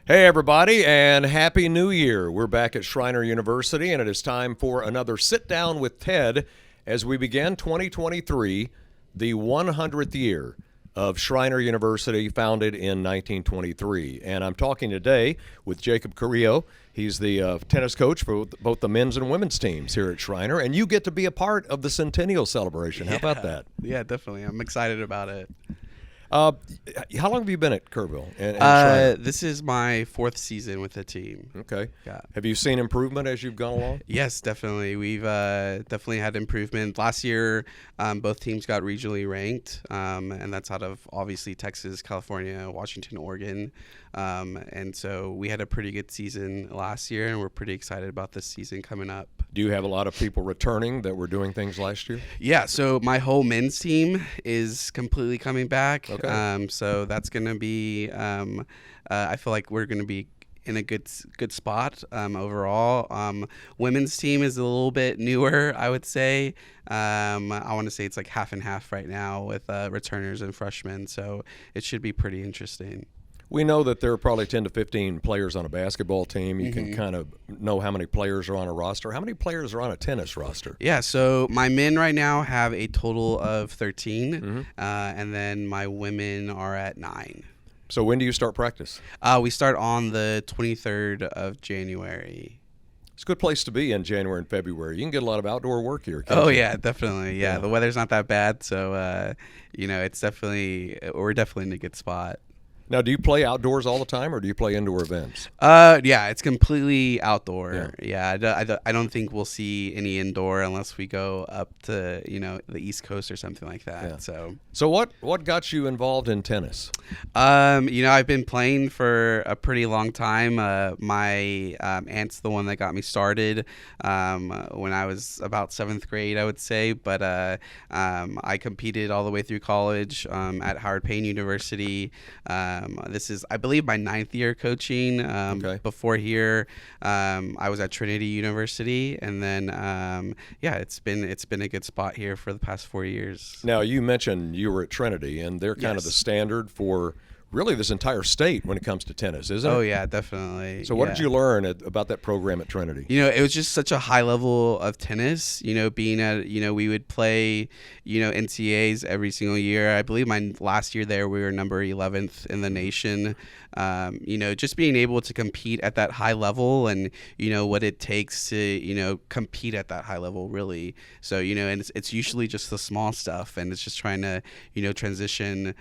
Hey, everybody, and Happy New Year. We're back at Schreiner University, and it is time for another Sit Down with Ted as we begin 2023, the 100th year of Schreiner University, founded in 1923. And I'm talking today with Jacob Carrillo. He's the tennis coach for both the men's and women's teams here at Schreiner, and you get to be a part of the centennial celebration. How about that? Yeah, definitely. I'm excited about it. How long have you been at Kerrville and Schreiner? This is my fourth season with the team. Okay. Yeah. Have you seen improvement as you've gone along? Yes, definitely. We've definitely had improvement. Last year, both teams got regionally ranked, and that's out of obviously Texas, California, Washington, Oregon. And so we had a pretty good season last year, and we're pretty excited about this season coming up. Do you have a lot of people returning that were doing things last year? Yeah, so my whole men's team is completely coming back. Okay. So that's going to be, I feel like we're going to be in a good spot overall. Women's team is a little bit newer, I would say. I want to say it's like half and half right now with returners and freshmen, so it should be pretty interesting. We know that there are probably 10 to 15 players on a basketball team. You can kind of know how many players are on a roster. How many players are on a tennis roster? Yeah, so my men right now have a total of 13, and then my women are at 9. So when do you start practice? We start on the 23rd of January. It's a good place to be in January and February. You can get a lot of outdoor work here. Can't Oh you? yeah, definitely. Yeah, the weather's not that bad, so it's we're definitely in a good spot. Now, do you play outdoors all the time, or do you play indoor events? Yeah, it's completely outdoor. Yeah. I don't think we'll see any indoor unless we go up to the East Coast or something like that. Yeah. So what got you involved in tennis? I've been playing for a pretty long time. My aunt's the one that got me started when I was about 7th grade, I would say. But I competed all the way through college at Howard Payne University. This is, I believe, my 9th year coaching. Okay. Before here, I was at Trinity University, and then it's been a good spot here for the past 4 years. Now, you mentioned you were at Trinity, and they're kind of the standard for really this entire state when it comes to tennis, isn't it? Oh yeah, definitely. So what did you learn about that program at Trinity? It was just such a high level of tennis, being at, we would play, NCAAs every single year. I believe my last year there, we were number 11th in the nation. Just being able to compete at that high level and, what it takes to, compete at that high level, really. So, and it's usually just the small stuff, and it's just trying to, transition,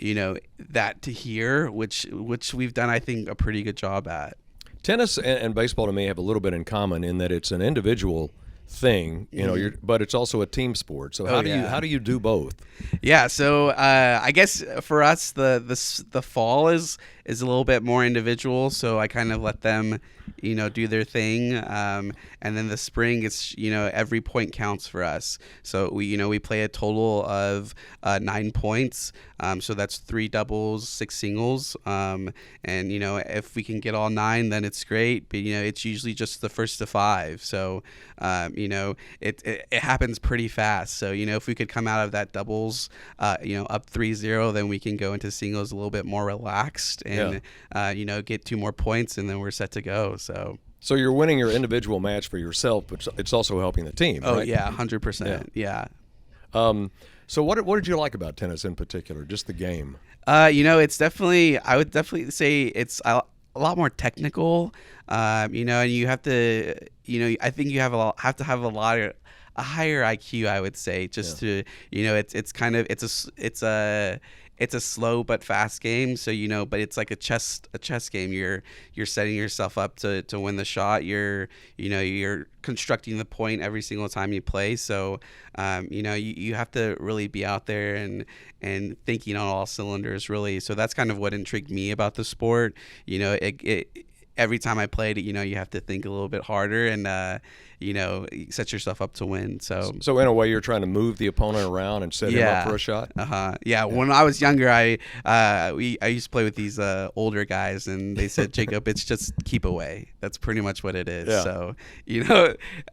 that to here, which we've done, I think, a pretty good job at. Tennis and baseball to me have a little bit in common in that it's an individual thing, but it's also a team sport. So how do you do both? Yeah, so I guess for us the fall is a little bit more individual, so I kind of let them do their thing, and then the spring it's every point counts for us. So we play a total of 9 points, so that's 3 doubles, 6 singles, and if we can get all 9, then it's great, but it's usually just the first to 5, so it happens pretty fast. So if we could come out of that doubles up 3-0, then we can go into singles a little bit more relaxed and get 2 more points, and then we're set to go. So you're winning your individual match for yourself, but it's also helping the team. Oh right? yeah, 100%. Yeah. So what did you like about tennis in particular? Just the game? It's definitely, I would definitely say it's a lot more technical. And you have to, I think you have to have a higher IQ, I would say, just to, it's kind of, it's a slow but fast game. So, but it's like a chess game. You're setting yourself up to win the shot. You're constructing the point every single time you play. So, you have to really be out there and thinking on all cylinders, really. So that's kind of what intrigued me about the sport. Every time I played it, you have to think a little bit harder and, set yourself up to win. So in a way, you're trying to move the opponent around and set him up for a shot? Yeah. When I was younger, I used to play with these older guys, and they said, Jacob, it's just keep away. That's pretty much what it is. Yeah. So,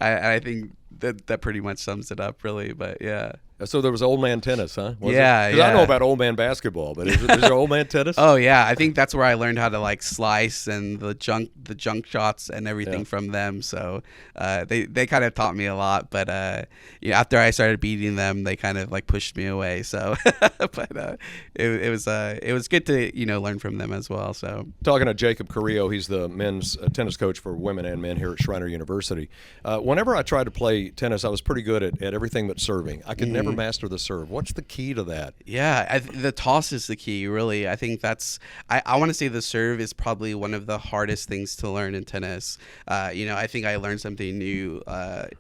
I think that pretty much sums it up, really. But yeah. So there was old man tennis, huh? Yeah, 'Cause I know about old man basketball, but is there old man tennis? Oh yeah, I think that's where I learned how to like slice and the junk shots and everything from them. So they kind of taught me a lot, but after I started beating them, they kind of like pushed me away. So, but it was good to learn from them as well. So Talking to Jacob Carrillo, he's the men's tennis coach for women and men here at Schreiner University. Whenever I tried to play tennis, I was pretty good at everything but serving. I could never master the serve. What's the key to that? Yeah, the toss is the key, really. I think I want to say the serve is probably one of the hardest things to learn in tennis. I think I learned something new, a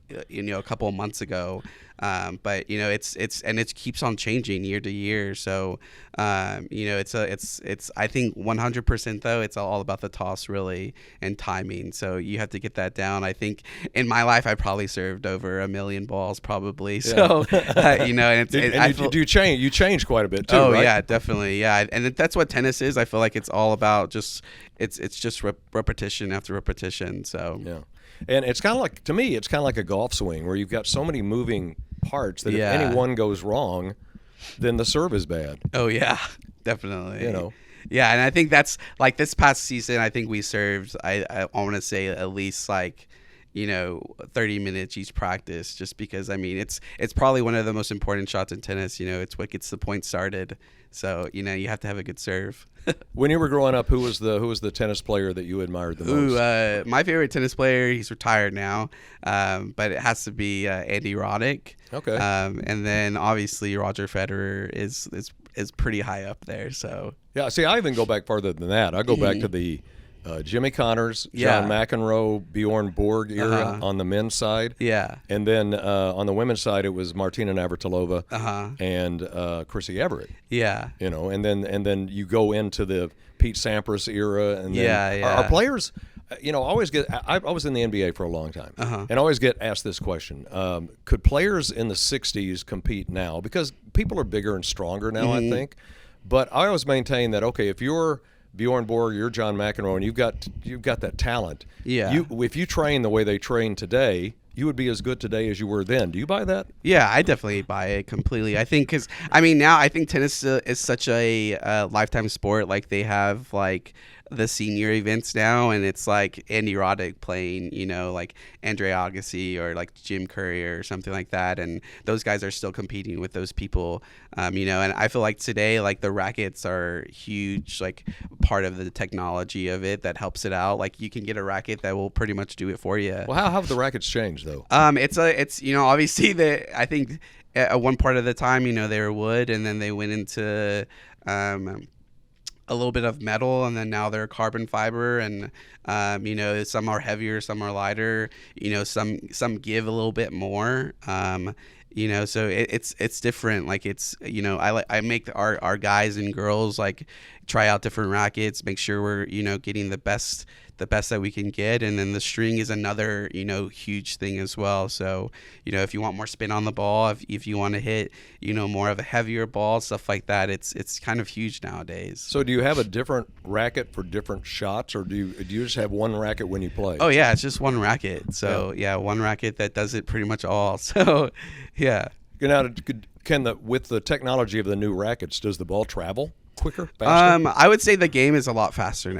couple of months ago. But it keeps on changing year to year. So, it's I think 100% though, it's all about the toss really and timing. So you have to get that down. I think in my life, I probably served over 1 million balls probably. So, You change quite a bit too, oh, right? yeah, definitely. Yeah. And that's what tennis is. I feel like it's all about it's just repetition after repetition. So, yeah. And it's kind of like, to me, it's kind of like a golf swing where you've got so many moving parts that if any one goes wrong, then the serve is bad. Oh yeah, definitely. Yeah, and I think that's like this past season. I think we served. I want to say at least like 30 minutes each practice, just because it's probably one of the most important shots in tennis. It's what gets the point started. So you have to have a good serve. When you were growing up, who was the tennis player that you admired the most? My favorite tennis player. He's retired now, but it has to be Andy Roddick. Okay. And then obviously Roger Federer is pretty high up there. So yeah. See, I even go back farther than that. I go back to the Jimmy Connors, John McEnroe, Bjorn Borg era on the men's side. Yeah. And then on the women's side, it was Martina Navratilova and Chrissy Everett. Yeah. And then you go into the Pete Sampras era, and then our players. I was in the NBA for a long time, and I always get asked this question: could players in the '60s compete now? Because people are bigger and stronger now, I think. But I always maintain that if you're Bjorn Borg, you're John McEnroe, and you've got that talent. Yeah. If you train the way they train today, you would be as good today as you were then. Do you buy that? Yeah, I definitely buy it completely. I think now I think tennis is such a lifetime sport. Like they have like the senior events now, and it's like Andy Roddick playing, like Andre Agassi or like Jim Courier or something like that, and those guys are still competing with those people, and I feel like today like the rackets are huge, like part of the technology of it that helps it out. Like you can get a racket that will pretty much do it for you. Well, how have the rackets changed though? It's obviously I think at one part of the time they were wood, and then they went into a little bit of metal, and then now they're carbon fiber, and some are heavier, some are lighter, some give a little bit more, so it's different. Like it's I make our guys and girls like try out different rackets, make sure we're getting the best that we can get, and then the string is another huge thing as well. So if you want more spin on the ball, if you want to hit more of a heavier ball, stuff like that, it's kind of huge nowadays. So do you have a different racket for different shots, or do you just have one racket when you play? Oh yeah, it's just one racket. So yeah, one racket that does it pretty much all. So yeah. Now, with the technology of the new rackets, does the ball travel quicker, faster? I would say the game is a lot faster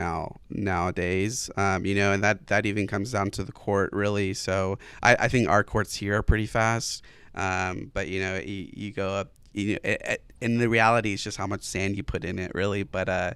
nowadays. And that even comes down to the court, really. So I think our courts here are pretty fast. But you go up. And the reality is just how much sand you put in it, really. But I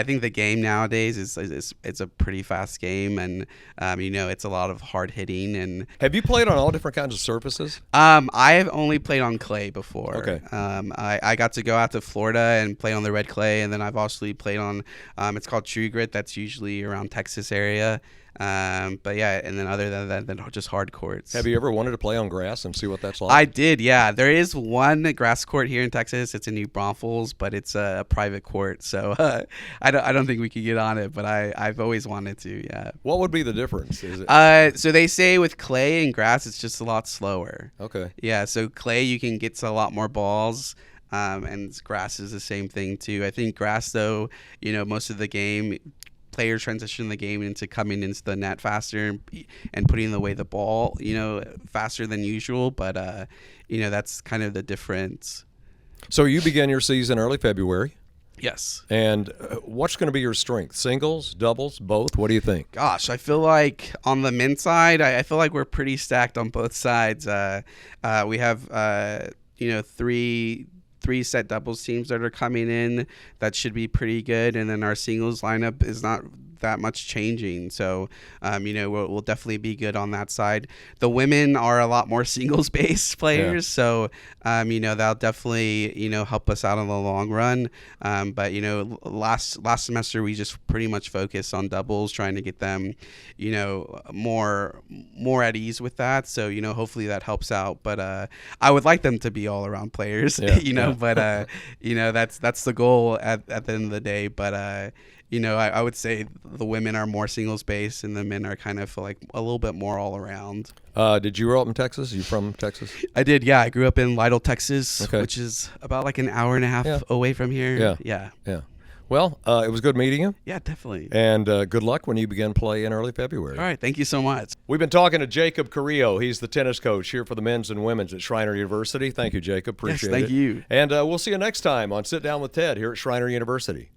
think the game nowadays is it's a pretty fast game, and it's a lot of hard hitting. And have you played on all different kinds of surfaces? I have only played on clay before. Okay. I got to go out to Florida and play on the red clay, and then I've also played on it's called True Grit. That's usually around Texas area. But yeah, and then other than that, then just hard courts. Have you ever wanted to play on grass and see what that's like? I did, yeah. There is one grass court here in Texas. It's in New Braunfels, but it's a private court, so I don't think we could get on it. But I've always wanted to, yeah. What would be the difference? Is it? So they say with clay and grass, it's just a lot slower. Okay. Yeah, so clay you can get to a lot more balls. And grass is the same thing too. I think grass though, most of the game players transition the game into coming into the net faster and putting away the ball, faster than usual. But that's kind of the difference. So you began your season early February. Yes. And what's going to be your strength? Singles, doubles, both? What do you think? Gosh, I feel like on the men's side, I feel like we're pretty stacked on both sides. We have three set doubles teams that are coming in that should be pretty good, and then our singles lineup is not that much changing, so we'll definitely be good on that side. The women are a lot more singles based players, so that'll definitely help us out in the long run. But last semester we just pretty much focused on doubles, trying to get them more at ease with that, so hopefully that helps out. But I would like them to be all around players, but that's the goal at the end of the day. But I would say the women are more singles based and the men are kind of like a little bit more all around. Did you grow up in Texas? Are you from Texas? I did, yeah. I grew up in Lytle, Texas, which is about like an hour and a half away from here. Yeah. Well, it was good meeting you. Yeah, definitely. And good luck when you begin play in early February. All right, thank you so much. We've been talking to Jacob Carrillo. He's the tennis coach here for the men's and women's at Schreiner University. Thank you, Jacob. Appreciate it. Yes, thank you. And we'll see you next time on Sit Down with Ted here at Schreiner University.